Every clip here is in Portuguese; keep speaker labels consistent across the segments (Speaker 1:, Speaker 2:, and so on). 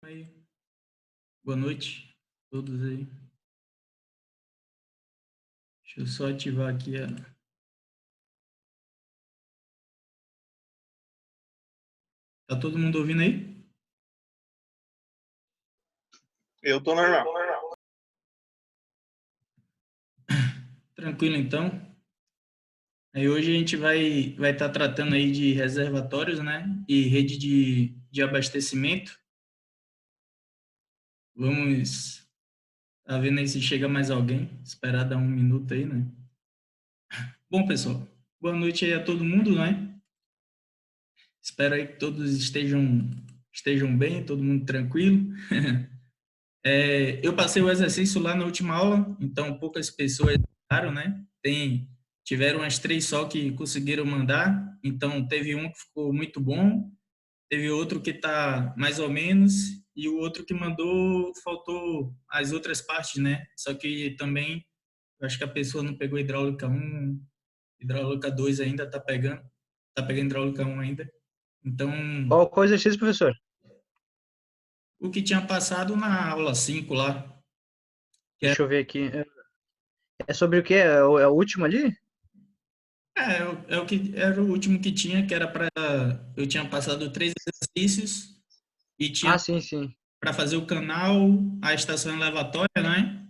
Speaker 1: Aí, boa noite a todos aí. Deixa eu só ativar aqui a. Tá todo mundo ouvindo aí?
Speaker 2: Eu tô normal.
Speaker 1: Tranquilo então. Aí hoje a gente vai estar tratando aí de reservatórios, né? E rede de abastecimento. Vamos tá vendo aí se chega mais alguém. Esperar dar um minuto aí, né? Bom, pessoal, boa noite aí a todo mundo, né? Espero aí que todos estejam bem, todo mundo tranquilo. Eu passei o exercício lá na última aula, então poucas pessoas mandaram, né? Tiveram as três só que conseguiram mandar, então teve um que ficou muito bom, teve outro que está mais ou menos, e o outro que mandou faltou as outras partes, né? Só que também, eu acho que a pessoa não pegou hidráulica um, hidráulica 2 ainda tá pegando hidráulica um ainda. Então,
Speaker 3: Qual o exercício, professor?
Speaker 1: o que tinha passado na aula 5 lá, que
Speaker 3: Deixa eu ver aqui. É sobre o quê? É o último ali?
Speaker 1: é o que era o último que tinha, que era para eu tinha passado três exercícios e tinha
Speaker 3: Ah, sim, sim.
Speaker 1: para fazer o canal, a estação elevatória, né?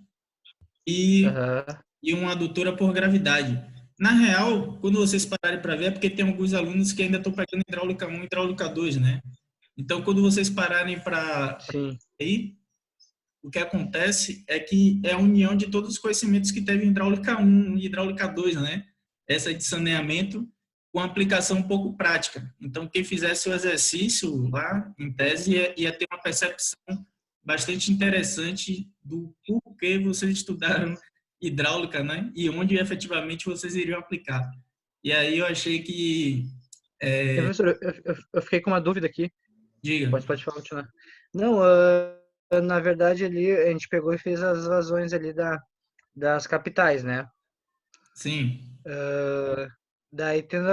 Speaker 1: E,
Speaker 3: Aham.
Speaker 1: e uma adutora por gravidade. Na real, quando vocês pararem para ver, é porque tem alguns alunos que ainda estão pegando hidráulica um e hidráulica 2, né? Então, quando vocês pararem para
Speaker 3: Sim.
Speaker 1: aí, o que acontece é que é a união de todos os conhecimentos que teve em hidráulica um e hidráulica 2, né? Essa de saneamento com aplicação um pouco prática. Então, quem fizesse o exercício lá, em tese, ia ter uma percepção bastante interessante do porquê vocês estudaram hidráulica, né? E onde efetivamente vocês iriam aplicar. E aí eu achei que...
Speaker 3: Professor, eu fiquei com uma dúvida aqui.
Speaker 1: Diga.
Speaker 3: Pode falar, continuar. Não, na verdade ali a gente pegou e fez as vazões ali das capitais, né?
Speaker 1: Sim.
Speaker 3: Daí tendo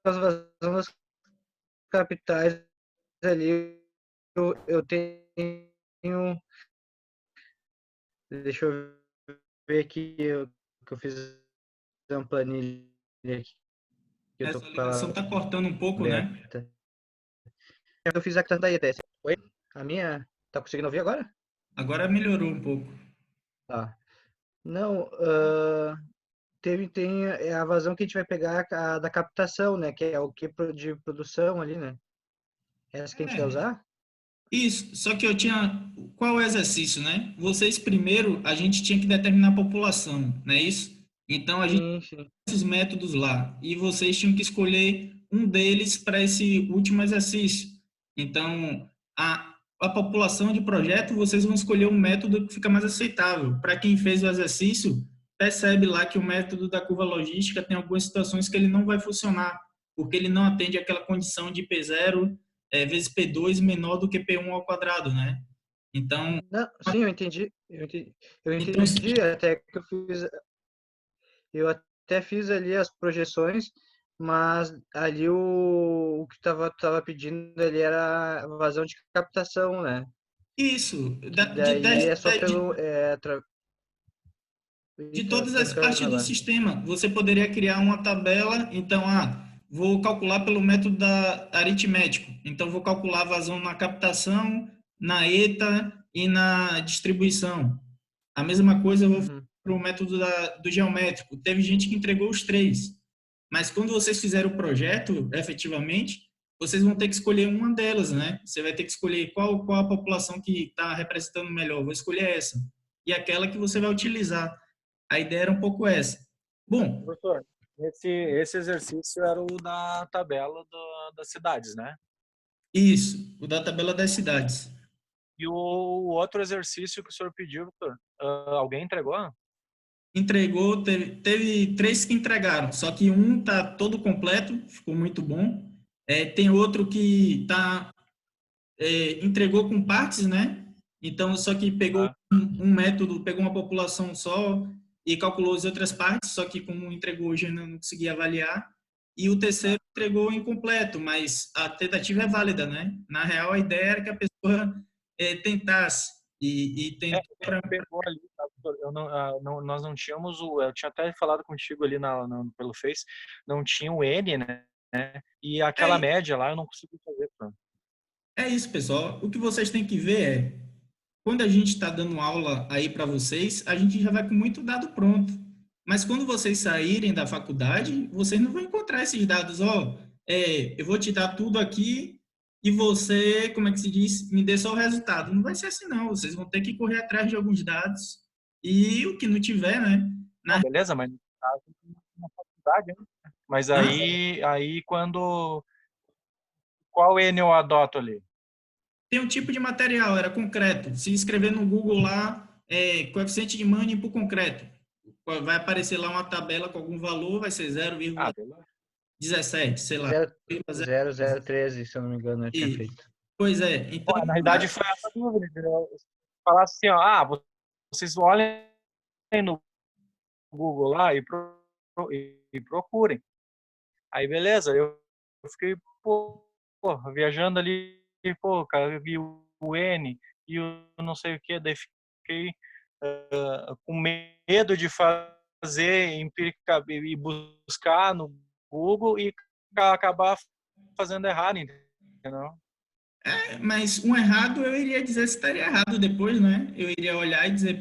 Speaker 3: as vazões das capitais ali, eu tenho. Deixa eu ver aqui que eu fiz uma planilha aqui que eu tô
Speaker 1: Essa
Speaker 3: com
Speaker 1: ligação
Speaker 3: ela
Speaker 1: está cortando um pouco, né?
Speaker 3: aberta. Eu fiz a questão da IETS. Oi? A minha. Tá conseguindo ouvir agora?
Speaker 1: Agora melhorou um pouco.
Speaker 3: Tá. Não, tem a vazão que a gente vai pegar da captação, né? Que é o que de produção ali, né? É essa que a gente vai
Speaker 1: É,
Speaker 3: usar?
Speaker 1: isso. Só que eu tinha. Qual é o exercício, né? Vocês primeiro, a gente tinha que determinar a população, não é isso? Então a gente
Speaker 3: Sim, sim.
Speaker 1: tinha esses métodos lá. E vocês tinham que escolher um deles para esse último exercício. Então, a população de projeto, vocês vão escolher um método que fica mais aceitável. Para quem fez o exercício, percebe lá que o método da curva logística tem algumas situações que ele não vai funcionar, porque ele não atende aquela condição de P0 vezes P2 menor do que P1 ao quadrado, né? Então,
Speaker 3: Não, sim, eu entendi. Eu
Speaker 1: então
Speaker 3: entendi até que eu até fiz ali as projeções, mas ali o que tava pedindo ali era vazão de captação, né?
Speaker 1: isso,
Speaker 3: Que daí é só pelo
Speaker 1: de
Speaker 3: Eita,
Speaker 1: todas
Speaker 3: tá
Speaker 1: as
Speaker 3: me perdendo
Speaker 1: partes do
Speaker 3: agora.
Speaker 1: sistema, você poderia criar uma tabela. Então, vou calcular pelo método aritmético. Então, vou calcular a vazão na captação, na ETA e na distribuição. A mesma coisa eu vou
Speaker 3: Uhum.
Speaker 1: para o método do geométrico. Teve gente que entregou os três. Mas quando vocês fizerem o projeto, efetivamente, vocês vão ter que escolher uma delas, né? Você vai ter que escolher qual a população que está representando melhor. Vou escolher essa. E aquela que você vai utilizar. A ideia era um pouco essa. Bom,
Speaker 4: Professor, esse exercício era o da tabela das cidades, né?
Speaker 1: isso, o da tabela das cidades.
Speaker 4: E o outro exercício que o senhor pediu, doutor, alguém entregou?
Speaker 1: Entregou, teve três que entregaram, só que um tá todo completo, ficou muito bom. Tem outro que entregou com partes, né? Então, só que pegou
Speaker 4: Ah,
Speaker 1: um método, pegou uma população só e calculou as outras partes, só que como entregou hoje eu não consegui avaliar. E o terceiro entregou incompleto, mas a tentativa é válida, né? Na real, a ideia era que a pessoa tentasse e tentou para...
Speaker 4: Pegou ali, tá? Nós não tínhamos eu tinha até falado contigo ali pelo Face, não tinha o N, né? E aquela média lá eu não consegui fazer.
Speaker 1: É isso, pessoal. O que vocês têm que ver é, quando a gente está dando aula aí para vocês, a gente já vai com muito dado pronto. Mas quando vocês saírem da faculdade, vocês não vão encontrar esses dados. Eu vou te dar tudo aqui e você, como é que se diz, me dê só o resultado. Não vai ser assim, não. Vocês vão ter que correr atrás de alguns dados e o que não tiver, né?
Speaker 4: Beleza, mas na faculdade, né? Mas aí quando... Qual N eu adoto ali?
Speaker 1: Tem um tipo de material, era concreto. Se escrever no Google lá, coeficiente de Manning por concreto, vai aparecer lá uma tabela com algum valor, vai ser 0,17, sei lá.
Speaker 3: 0013, se eu não me engano, eu tinha feito.
Speaker 1: Pois é. Então,
Speaker 4: na realidade foi essa dúvida. Falar assim, vocês olhem no Google lá e procurem. Aí, beleza, eu fiquei, viajando ali, cara, eu vi o N e o não sei o que, daí fiquei com medo de fazer empírica e buscar no Google e acabar fazendo errado, entendeu?
Speaker 1: Mas um errado, eu iria dizer se estaria errado depois, né? Eu iria olhar e dizer,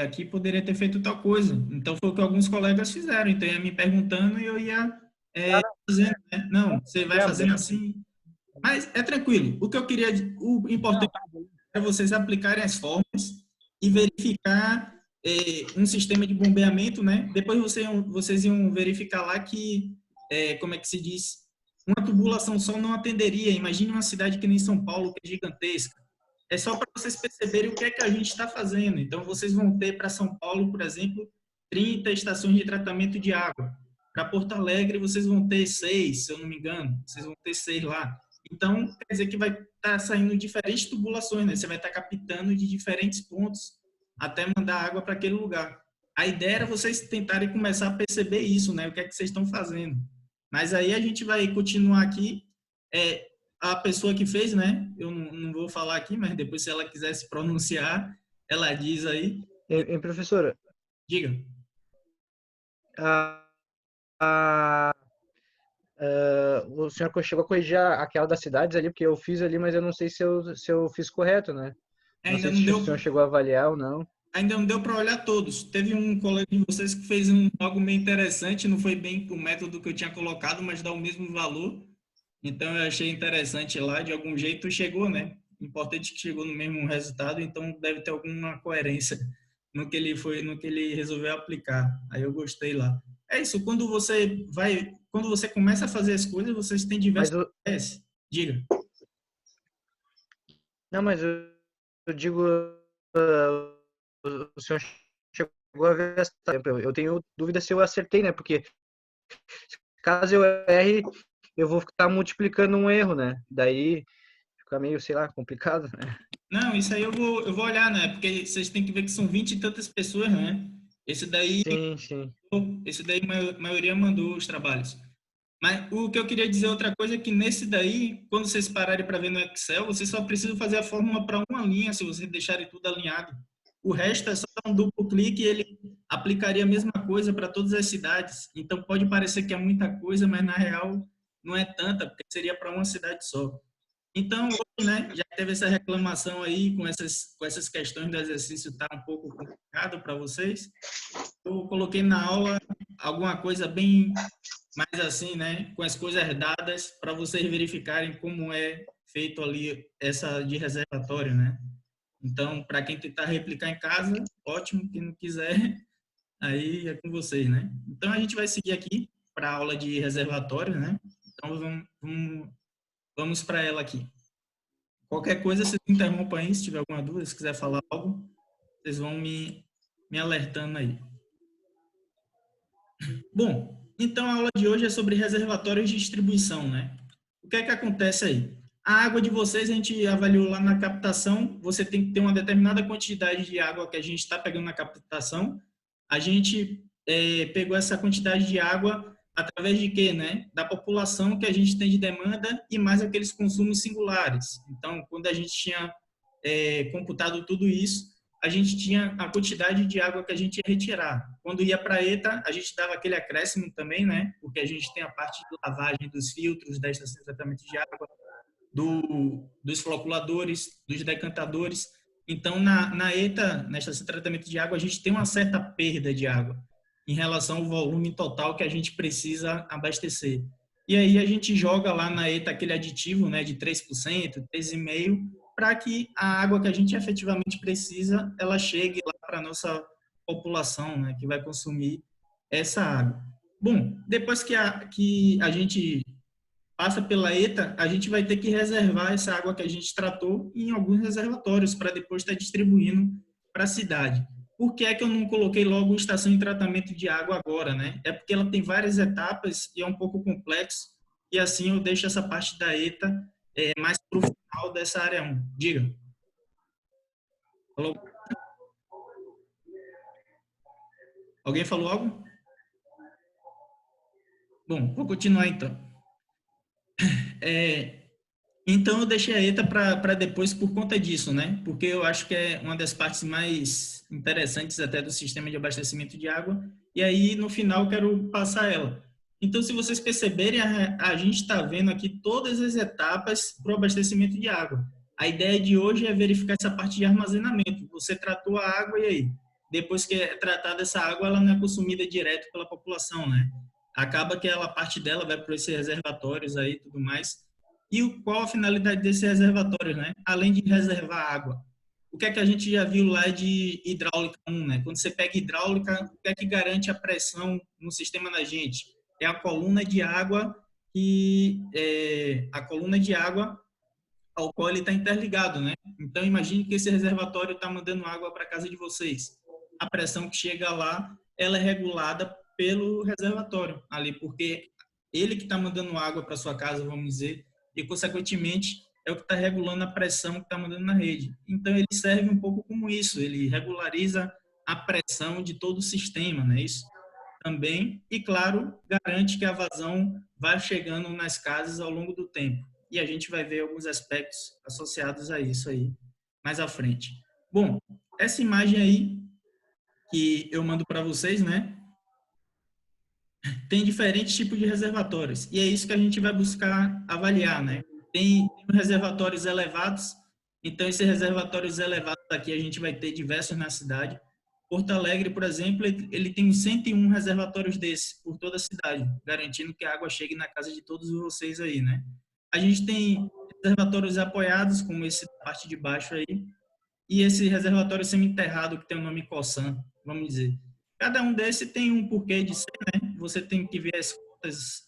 Speaker 1: aqui poderia ter feito tal coisa. Então, foi o que alguns colegas fizeram. Então, ia me perguntando e eu ia fazendo, né? Não, você vai fazendo assim. Mas é tranquilo. O importante é vocês aplicarem as formas e verificar um sistema de bombeamento, né? Depois vocês iam verificar lá que, como é que se diz? Uma tubulação só não atenderia. Imagine uma cidade que nem São Paulo, que é gigantesca. É só para vocês perceberem o que é que a gente está fazendo. Então, vocês vão ter para São Paulo, por exemplo, 30 estações de tratamento de água. Para Porto Alegre, vocês vão ter 6, se eu não me engano. Vocês vão ter 6 lá. Então, quer dizer que vai estar saindo diferentes tubulações, né? Você vai estar captando de diferentes pontos até mandar água para aquele lugar. A ideia era vocês tentarem começar a perceber isso, né? O que é que vocês estão fazendo. Mas aí a gente vai continuar aqui. A pessoa que fez, né? Eu não vou falar aqui, mas depois, se ela quiser se pronunciar, ela diz aí.
Speaker 3: Professora.
Speaker 1: Diga.
Speaker 3: O senhor chegou a corrigir aquela das cidades ali, porque eu fiz ali, mas eu não sei se eu fiz correto, né? Não sei se o senhor chegou a avaliar ou não.
Speaker 1: Ainda não deu para olhar todos. Teve um colega de vocês que fez algo meio interessante, não foi bem o método que eu tinha colocado, mas dá o mesmo valor. Então, eu achei interessante lá, de algum jeito chegou, né? Importante que chegou no mesmo resultado, então deve ter alguma coerência no que ele resolveu aplicar. Aí eu gostei lá. É isso, quando você começa a fazer as coisas, vocês têm diversas ideias. Diga.
Speaker 3: Não, mas eu digo, o senhor chegou a ver essa... Eu tenho dúvida se eu acertei, né? Porque caso eu erre, eu vou ficar multiplicando um erro, né? Daí fica meio, sei lá, complicado, né?
Speaker 1: Não, isso aí eu vou olhar, né? Porque vocês têm que ver que são 20 e tantas pessoas, né? Esse daí, a maioria mandou os trabalhos. Mas o que eu queria dizer outra coisa é que nesse daí, quando vocês pararem para ver no Excel, vocês só precisam fazer a fórmula para uma linha, se vocês deixarem tudo alinhado. O resto é só dar um duplo clique e ele aplicaria a mesma coisa para todas as cidades. Então pode parecer que é muita coisa, mas na real não é tanta, porque seria para uma cidade só. Então, hoje, né, já teve essa reclamação aí com essas questões do exercício, tá um pouco complicado para vocês. Eu coloquei na aula alguma coisa bem mais assim, né, com as coisas dadas, para vocês verificarem como é feito ali essa de reservatório, né. Então, para quem tentar replicar em casa, ótimo, quem não quiser, aí é com vocês, né. Então, a gente vai seguir aqui para a aula de reservatório, né. Então, vamos para ela aqui. Qualquer coisa, vocês interrompam aí, se tiver alguma dúvida, se quiser falar algo, vocês vão me alertando aí. Bom, então a aula de hoje é sobre reservatórios de distribuição, né? O que é que acontece aí? A água de vocês, a gente avaliou lá na captação, você tem que ter uma determinada quantidade de água que a gente está pegando na captação. A gente pegou essa quantidade de água através de quê, né? Da população que a gente tem de demanda e mais aqueles consumos singulares. Então, quando a gente tinha computado tudo isso, a gente tinha a quantidade de água que a gente ia retirar. Quando ia para a ETA, a gente dava aquele acréscimo também, né? Porque a gente tem a parte de lavagem dos filtros da estação de tratamento de água, dos floculadores, dos decantadores. Então, na ETA, na estação de tratamento de água, a gente tem uma certa perda de água em relação ao volume total que a gente precisa abastecer. E aí a gente joga lá na ETA aquele aditivo, né, de 3%, 3,5%, para que a água que a gente efetivamente precisa, ela chegue lá para a nossa população, né, que vai consumir essa água. Bom, depois que a gente passa pela ETA, a gente vai ter que reservar essa água que a gente tratou em alguns reservatórios para depois estar distribuindo para a cidade. Por que é que eu não coloquei logo estação de tratamento de água agora, né? É porque ela tem várias etapas e é um pouco complexo, e assim eu deixo essa parte da ETA mais para o final dessa área 1. Diga. Falou? Alguém falou algo? Bom, vou continuar então. Então eu deixei a ETA para depois por conta disso, né? Porque eu acho que é uma das partes mais interessantes até do sistema de abastecimento de água. E aí, no final, eu quero passar ela. Então, se vocês perceberem, a gente está vendo aqui todas as etapas para o abastecimento de água. A ideia de hoje é verificar essa parte de armazenamento. Você tratou a água e aí? Depois que é tratada essa água, ela não é consumida direto pela população, né? Acaba que ela, parte dela vai para esses reservatórios aí e tudo mais. E qual a finalidade desse reservatório, né? Além de reservar água. O que é que a gente já viu lá de hidráulica 1, né? Quando você pega hidráulica, o que é que garante a pressão no sistema da gente? É a coluna de água ao qual ele está interligado, né? Então, imagine que esse reservatório está mandando água para a casa de vocês. A pressão que chega lá, ela é regulada pelo reservatório ali, porque ele que está mandando água para sua casa, vamos dizer, e, consequentemente, é o que está regulando a pressão que está mandando na rede. Então, ele serve um pouco como isso, ele regulariza a pressão de todo o sistema, né? Isso também, e, claro, garante que a vazão vai chegando nas casas ao longo do tempo. E a gente vai ver alguns aspectos associados a isso aí mais à frente. Bom, essa imagem aí que eu mando para vocês, né? Tem diferentes tipos de reservatórios, e é isso que a gente vai buscar avaliar, né? Tem reservatórios elevados, então esses reservatórios elevados aqui a gente vai ter diversos na cidade. Porto Alegre, por exemplo, ele tem 101 reservatórios desses por toda a cidade, garantindo que a água chegue na casa de todos vocês aí, né? A gente tem reservatórios apoiados, como esse da parte de baixo aí, e esse reservatório semi-enterrado, que tem o nome Coçan, vamos dizer. Cada um desses tem um porquê de ser, né? Você tem que ver as cotas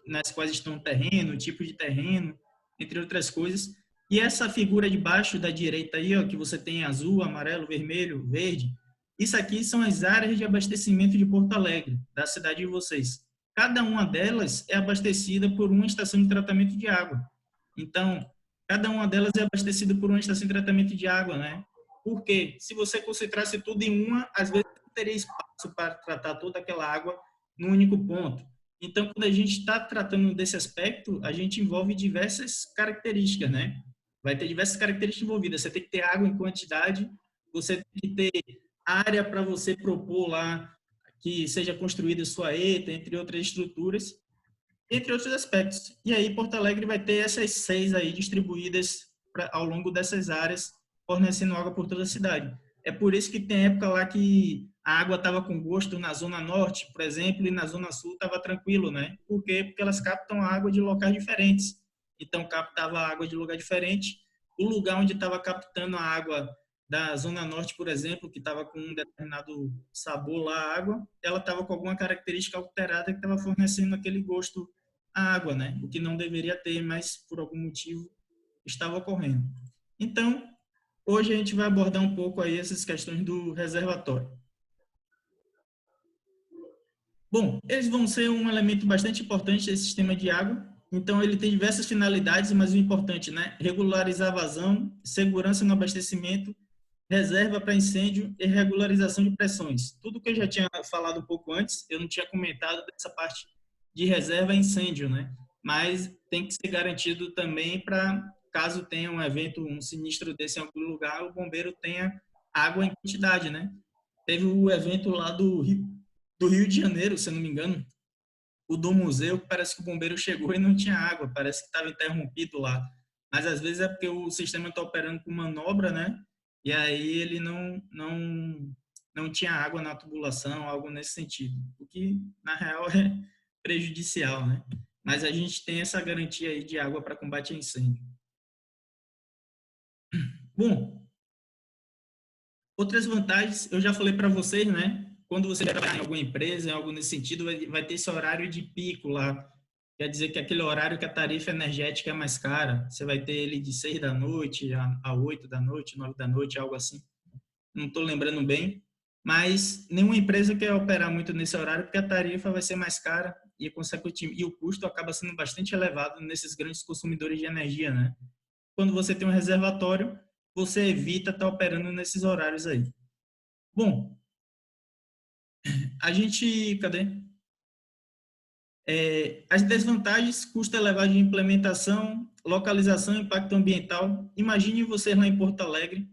Speaker 1: nas quais estão o terreno, o tipo de terreno, entre outras coisas. E essa figura de baixo da direita aí, ó, que você tem azul, amarelo, vermelho, verde, isso aqui são as áreas de abastecimento de Porto Alegre, da cidade de vocês. Cada uma delas é abastecida por uma estação de tratamento de água. Então, cada uma delas é abastecida por uma estação de tratamento de água, né? Porque se você concentrasse tudo em uma, às vezes não teria espaço para tratar toda aquela água num único ponto. Então, quando a gente está tratando desse aspecto, a gente envolve diversas características, né? Vai ter diversas características envolvidas. Você tem que ter água em quantidade, você tem que ter área para você propor lá que seja construída sua ETA, entre outras estruturas, entre outros aspectos. E aí Porto Alegre vai ter essas 6 aí distribuídas ao longo dessas áreas, fornecendo água por toda a cidade. É por isso que tem época lá que a água estava com gosto na Zona Norte, por exemplo, e na Zona Sul estava tranquilo, né? Por quê? Porque elas captam água de locais diferentes. Então, captava água de lugar diferente. O lugar onde estava captando a água da Zona Norte, por exemplo, que estava com um determinado sabor lá, a água, ela estava com alguma característica alterada que estava fornecendo aquele gosto à água, né? O que não deveria ter, mas por algum motivo estava ocorrendo. Então, hoje a gente vai abordar um pouco aí essas questões do reservatório. Bom, eles vão ser um elemento bastante importante desse sistema de água. Então, ele tem diversas finalidades, mas o importante, né? Regularizar a vazão, segurança no abastecimento, reserva para incêndio e regularização de pressões. Tudo que eu já tinha falado um pouco antes, eu não tinha comentado dessa parte de reserva e incêndio, né? Mas tem que ser garantido também para caso tenha um evento, um sinistro desse em algum lugar, o bombeiro tenha água em quantidade, né? Teve o evento lá do Rio de Janeiro, se eu não me engano, o do museu, parece que o bombeiro chegou e não tinha água, parece que estava interrompido lá. Mas às vezes é porque o sistema está operando com manobra, né? E aí ele não tinha água na tubulação, algo nesse sentido. O que, na real, é prejudicial, né? Mas a gente tem essa garantia aí de água para combate a incêndio. Bom, outras vantagens, eu já falei para vocês, né? Quando você vai trabalhar em alguma empresa, em algo nesse sentido, vai ter esse horário de pico lá. Quer dizer que aquele horário que a tarifa energética é mais cara. Você vai ter ele de 6 da noite a 8 da noite, 9 da noite, algo assim. Não estou lembrando bem. Mas nenhuma empresa quer operar muito nesse horário porque a tarifa vai ser mais cara e o custo acaba sendo bastante elevado nesses grandes consumidores de energia, né? Quando você tem um reservatório, você evita estar operando nesses horários aí. Bom, a gente... Cadê? As desvantagens, custo elevado de implementação, localização, impacto ambiental. Imagine você lá em Porto Alegre,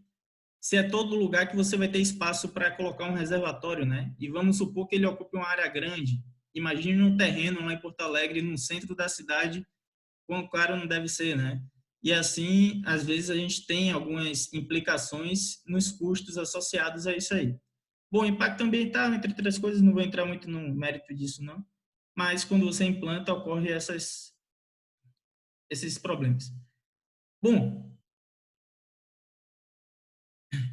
Speaker 1: se é todo lugar que você vai ter espaço para colocar um reservatório, né? E vamos supor que ele ocupe uma área grande. Imagine um terreno lá em Porto Alegre, no centro da cidade, quão caro não deve ser, né? E assim, às vezes a gente tem algumas implicações nos custos associados a isso aí. Bom, impacto ambiental, entre outras coisas, não vou entrar muito no mérito disso, não. Mas quando você implanta, ocorre esses problemas. Bom,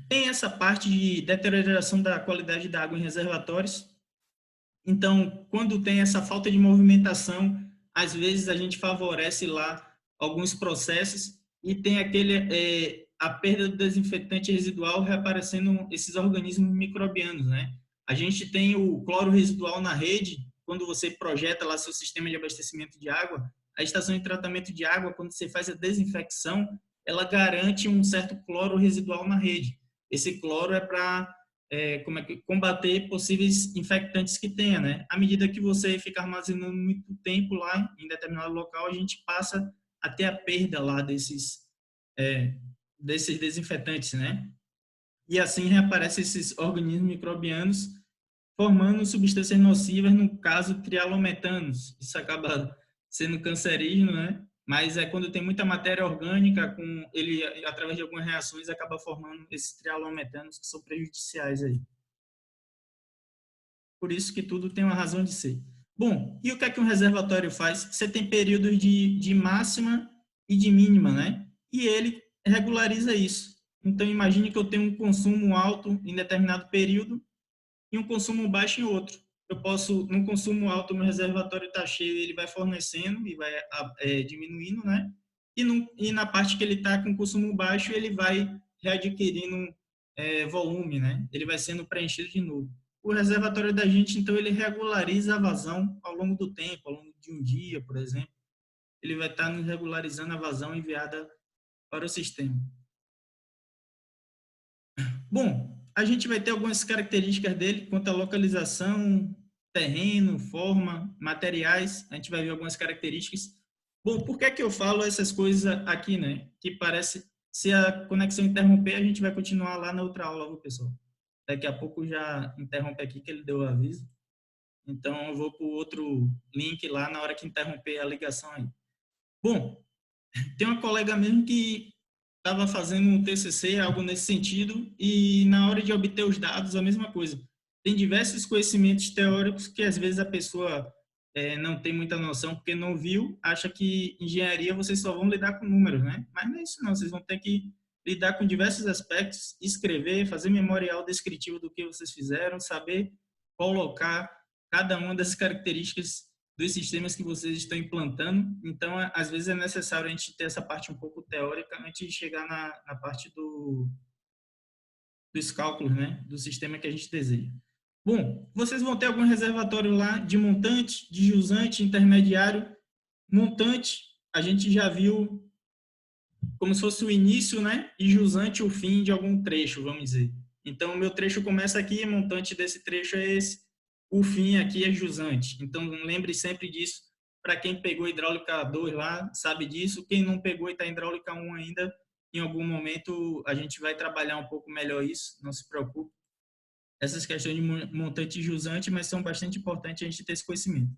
Speaker 1: tem essa parte de deterioração da qualidade da água em reservatórios. Então, quando tem essa falta de movimentação, às vezes a gente favorece lá alguns processos e tem a perda do desinfetante residual reaparecendo esses organismos microbianos, né? A gente tem o cloro residual na rede, quando você projeta lá seu sistema de abastecimento de água, a estação de tratamento de água, quando você faz a desinfecção, ela garante um certo cloro residual na rede. Esse cloro é para combater possíveis infectantes que tenha, né? À medida que você fica armazenando muito tempo lá em determinado local, a gente passa a ter a perda lá desses desinfetantes, né? E assim reaparecem esses organismos microbianos formando substâncias nocivas, no caso, trialometanos. Isso acaba sendo cancerígeno, né? Mas é quando tem muita matéria orgânica, ele, através de algumas reações, acaba formando esses trialometanos que são prejudiciais aí. Por isso que tudo tem uma razão de ser. Bom, e o que é que um reservatório faz? Você tem períodos de máxima e de mínima, né? E ele regulariza isso. Então, imagine que eu tenho um consumo alto em determinado período e um consumo baixo em outro. Eu posso, no consumo alto, meu reservatório está cheio, ele vai fornecendo e vai diminuindo, né? E na parte que ele está com consumo baixo, ele vai readquirindo volume, né? Ele vai sendo preenchido de novo. O reservatório da gente, então, ele regulariza a vazão ao longo do tempo, ao longo de um dia, por exemplo. Ele vai estar nos regularizando a vazão enviada para o sistema. Bom, a gente vai ter algumas características dele quanto à localização, terreno, forma, materiais. A gente vai ver algumas características. Bom, por que eu falo essas coisas aqui, né? Que parece, se a conexão interromper, a gente vai continuar lá na outra aula, viu, pessoal? Daqui a pouco já interrompe aqui, que ele deu o aviso. Então, eu vou para o outro link lá na hora que interromper a ligação aí. Bom, tem uma colega mesmo que estava fazendo um TCC, algo nesse sentido, e na hora de obter os dados, a mesma coisa. Tem diversos conhecimentos teóricos que às vezes a pessoa não tem muita noção, porque não viu, acha que engenharia vocês só vão lidar com números, né? Mas não é isso não, vocês vão ter que lidar com diversos aspectos, escrever, fazer memorial descritivo do que vocês fizeram, saber colocar cada uma das características dos sistemas que vocês estão implantando. Então, às vezes é necessário a gente ter essa parte um pouco teórica antes de chegar na parte dos cálculos, né, do sistema que a gente deseja. Bom, vocês vão ter algum reservatório lá de montante, de jusante, intermediário. Montante, a gente já viu como se fosse o início, né, e jusante o fim de algum trecho, vamos dizer. Então, o meu trecho começa aqui, montante desse trecho é esse, o fim aqui é jusante. Então, lembre sempre disso para quem pegou hidráulica 2 lá, sabe disso. Quem não pegou e está em hidráulica 1 ainda, em algum momento a gente vai trabalhar um pouco melhor isso, não se preocupe. Essas questões de montante e jusante, mas são bastante importantes a gente ter esse conhecimento.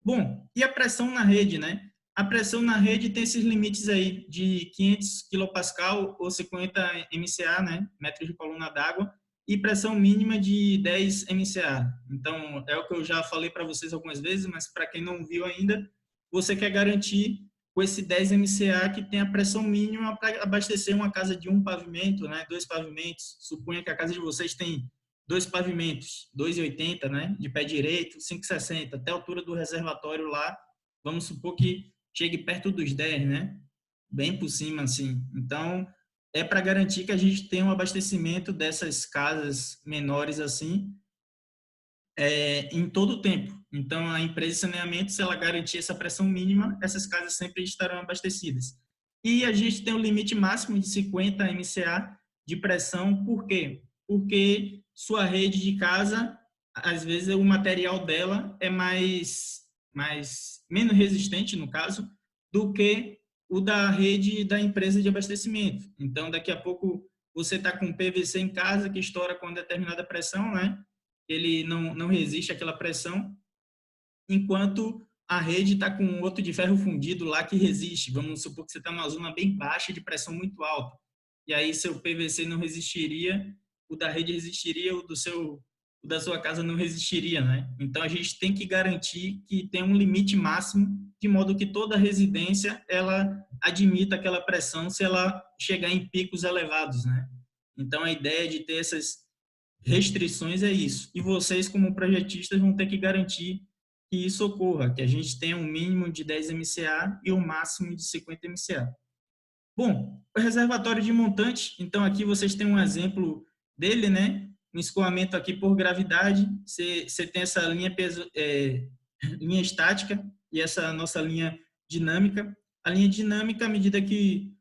Speaker 1: Bom, e a pressão na rede, né? A pressão na rede tem esses limites aí de 500 kPa ou 50 MCA, né? Metros de coluna d'água, e pressão mínima de 10 MCA. Então, é o que eu já falei para vocês algumas vezes, mas para quem não viu ainda, você quer garantir com esse 10 MCA que tem a pressão mínima para abastecer uma casa de um pavimento, né? 2 pavimentos. Suponha que a casa de vocês tem 2 pavimentos, 2,80, né? De pé direito, 5,60, até a altura do reservatório lá, vamos supor que chegue perto dos 10, né? Bem por cima, assim. Então, é para garantir que a gente tenha um abastecimento dessas casas menores, assim, em todo o tempo. Então, a empresa de saneamento, se ela garantir essa pressão mínima, essas casas sempre estarão abastecidas. E a gente tem um limite máximo de 50 MCA de pressão, por quê? Porque sua rede de casa, às vezes o material dela é menos resistente, no caso, do que o da rede da empresa de abastecimento. Então, daqui a pouco, você está com PVC em casa que estoura com determinada pressão, né? Ele não resiste àquela pressão, enquanto a rede está com outro de ferro fundido lá que resiste. Vamos supor que você está numa zona bem baixa de pressão muito alta. E aí seu PVC não resistiria, o da rede resistiria, o da sua casa não resistiria, né? Então a gente tem que garantir que tem um limite máximo, de modo que toda residência ela admita aquela pressão se ela chegar em picos elevados, né? Então a ideia de ter essas restrições é isso. E vocês, como projetistas, vão ter que garantir que isso ocorra, que a gente tenha um mínimo de 10 MCA e o um máximo de 50 MCA. Bom, o reservatório de montante, então aqui vocês têm um exemplo dele, né? Um escoamento aqui por gravidade, você tem essa linha, linha estática e essa nossa linha dinâmica. A linha dinâmica, à medida que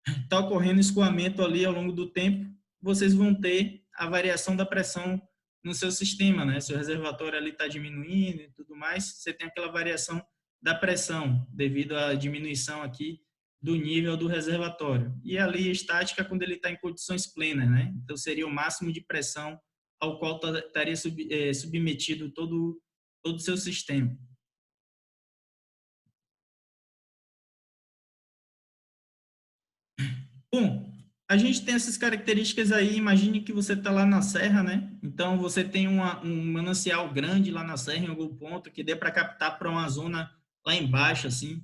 Speaker 1: está ocorrendo escoamento ali ao longo do tempo, vocês vão ter a variação da pressão no seu sistema, né? Se o reservatório ali está diminuindo e tudo mais, você tem aquela variação da pressão devido à diminuição aqui do nível do reservatório. E a linha estática quando ele está em condições plenas, né? Então seria o máximo de pressão ao qual estaria submetido todo o seu sistema. Bom, a gente tem essas características aí, imagine que você está lá na serra, né? Então, você tem um manancial grande lá na serra, em algum ponto, que dê para captar para uma zona lá embaixo, assim.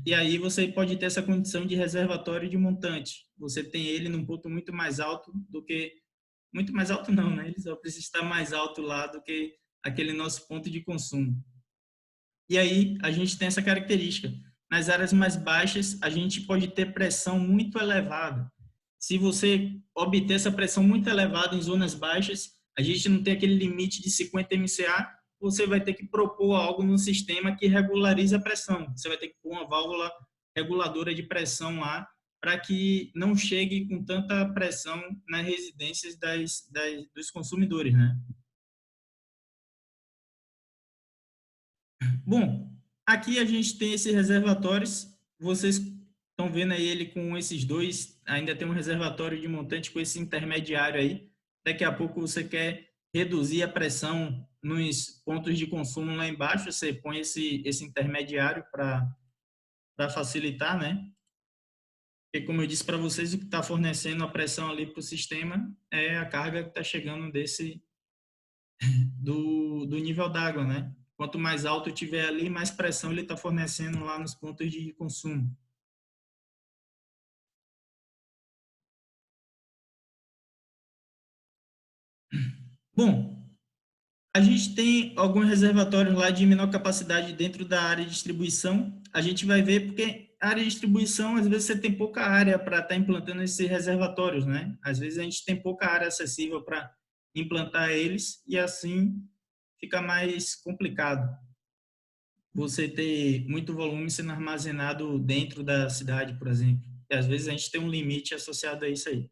Speaker 1: E aí você pode ter essa condição de reservatório de montante. Você tem ele num ponto muito mais alto do que... Muito mais alto não, né? Ele só precisa estar mais alto lá do que aquele nosso ponto de consumo. E aí, a gente tem essa característica. Nas áreas mais baixas, a gente pode ter pressão muito elevada. Se você obter essa pressão muito elevada em zonas baixas, a gente não tem aquele limite de 50 MCA, você vai ter que propor algo no sistema que regularize a pressão. Você vai ter que pôr uma válvula reguladora de pressão lá, para que não chegue com tanta pressão nas residências dos consumidores, né? Bom, aqui a gente tem esses reservatórios. Vocês estão vendo aí ele com esses dois. Ainda tem um reservatório de montante com esse intermediário aí. Daqui a pouco você quer reduzir a pressão nos pontos de consumo lá embaixo. Você põe esse intermediário para facilitar, né? Porque, como eu disse para vocês, o que está fornecendo a pressão ali para o sistema é a carga que está chegando do nível d'água, né? Quanto mais alto tiver ali, mais pressão ele está fornecendo lá nos pontos de consumo. Bom, a gente tem alguns reservatórios lá de menor capacidade dentro da área de distribuição. A gente vai ver porque a área de distribuição, às vezes você tem pouca área para estar implantando esses reservatórios, né? Às vezes a gente tem pouca área acessível para implantar eles e assim fica mais complicado você ter muito volume sendo armazenado dentro da cidade, por exemplo. E às vezes a gente tem um limite associado a isso aí.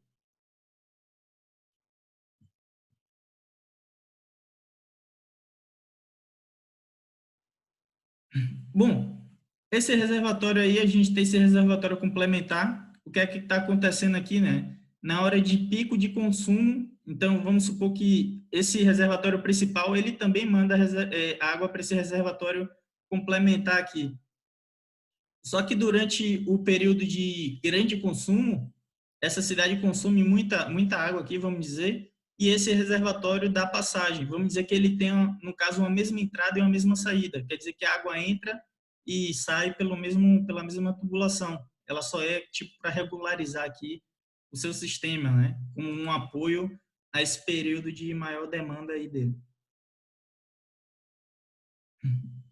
Speaker 1: Bom, esse reservatório aí, a gente tem esse reservatório complementar. O que é que está acontecendo aqui, né? Na hora de pico de consumo, então vamos supor que esse reservatório principal, ele também manda água para esse reservatório complementar aqui. Só que durante o período de grande consumo, essa cidade consome muita água aqui, vamos dizer, e esse reservatório dá passagem. Vamos dizer que ele tem, no caso, uma mesma entrada e uma mesma saída. Quer dizer que a água entra e sai pela mesma tubulação. Ela só é tipo para regularizar aqui o seu sistema, né? Como um apoio a esse período de maior demanda aí dele.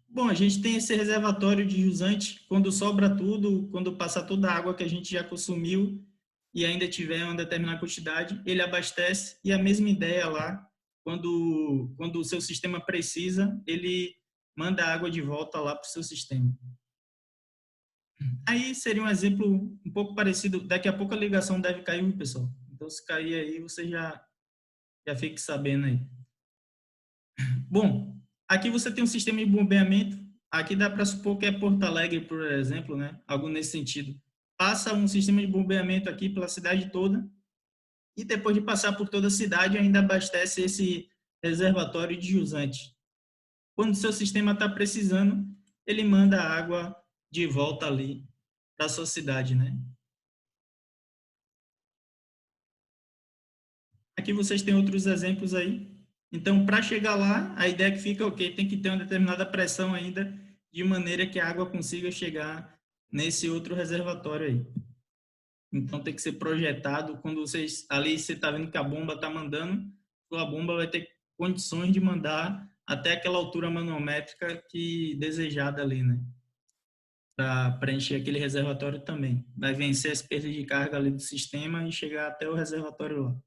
Speaker 1: Bom, a gente tem esse reservatório de jusante, quando sobra tudo, quando passa toda a água que a gente já consumiu e ainda tiver uma determinada quantidade, ele abastece, e a mesma ideia lá, quando o seu sistema precisa, ele manda a água de volta lá para o seu sistema. Aí seria um exemplo um pouco parecido, daqui a pouco a ligação deve cair, viu, pessoal? Então, se cair aí, você já fique sabendo aí. Bom, aqui você tem um sistema de bombeamento. Aqui dá para supor que é Porto Alegre, por exemplo, né? Algo nesse sentido. Passa um sistema de bombeamento aqui pela cidade toda e depois de passar por toda a cidade ainda abastece esse reservatório de jusante. Quando o seu sistema está precisando, ele manda a água de volta ali para a sua cidade, né? Aqui vocês têm outros exemplos aí. Então, para chegar lá, a ideia é que fica, ok, tem que ter uma determinada pressão ainda, de maneira que a água consiga chegar nesse outro reservatório aí. Então, tem que ser projetado, quando vocês, ali você está vendo que a bomba está mandando, a bomba vai ter condições de mandar até aquela altura manométrica que desejada ali, né? Para preencher aquele reservatório também. Vai vencer as perdas de carga ali do sistema e chegar até o reservatório lá.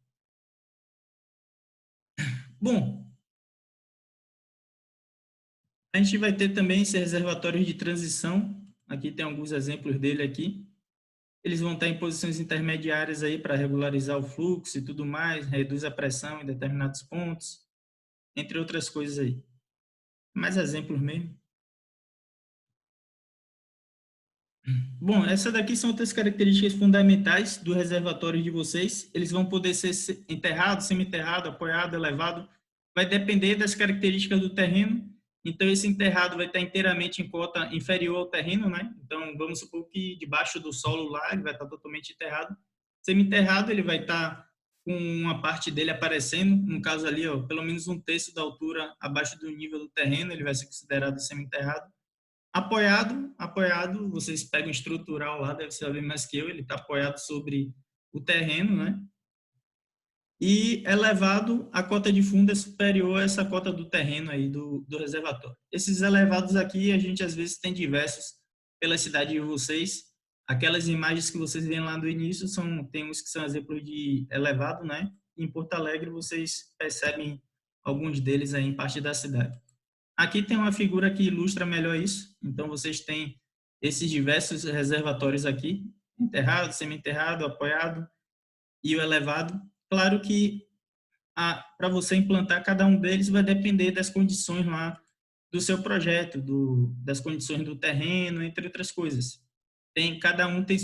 Speaker 1: Bom, a gente vai ter também esse reservatório de transição. Aqui tem alguns exemplos dele aqui. Eles vão estar em posições intermediárias aí para regularizar o fluxo e tudo mais, reduz a pressão em determinados pontos, entre outras coisas aí. Mais exemplos mesmo. Bom, essas daqui são outras características fundamentais do reservatório de vocês. Eles vão poder ser enterrado, semi-enterrado, apoiado, elevado. Vai depender das características do terreno. Então, esse enterrado vai estar inteiramente em cota inferior ao terreno, né? Então, vamos supor que debaixo do solo lá, ele vai estar totalmente enterrado. Semi-enterrado, ele vai estar com uma parte dele aparecendo, no caso ali, ó, pelo menos um terço da altura abaixo do nível do terreno, ele vai ser considerado semi-enterrado. Apoiado, vocês pegam estrutural lá, deve saber mais que eu, ele está apoiado sobre o terreno, né? E elevado, a cota de fundo é superior a essa cota do terreno aí do reservatório. Esses elevados aqui, a gente às vezes tem diversos pela cidade de vocês. Aquelas imagens que vocês veem lá do início, tem uns que são exemplos de elevado, né? Em Porto Alegre, vocês percebem alguns deles aí em parte da cidade. Aqui tem uma figura que ilustra melhor isso. Então, vocês têm esses diversos reservatórios aqui, enterrado, semi-enterrado, apoiado e o elevado. Claro que para você implantar cada um deles vai depender das condições lá do seu projeto, das condições do terreno, entre outras coisas. Cada um tem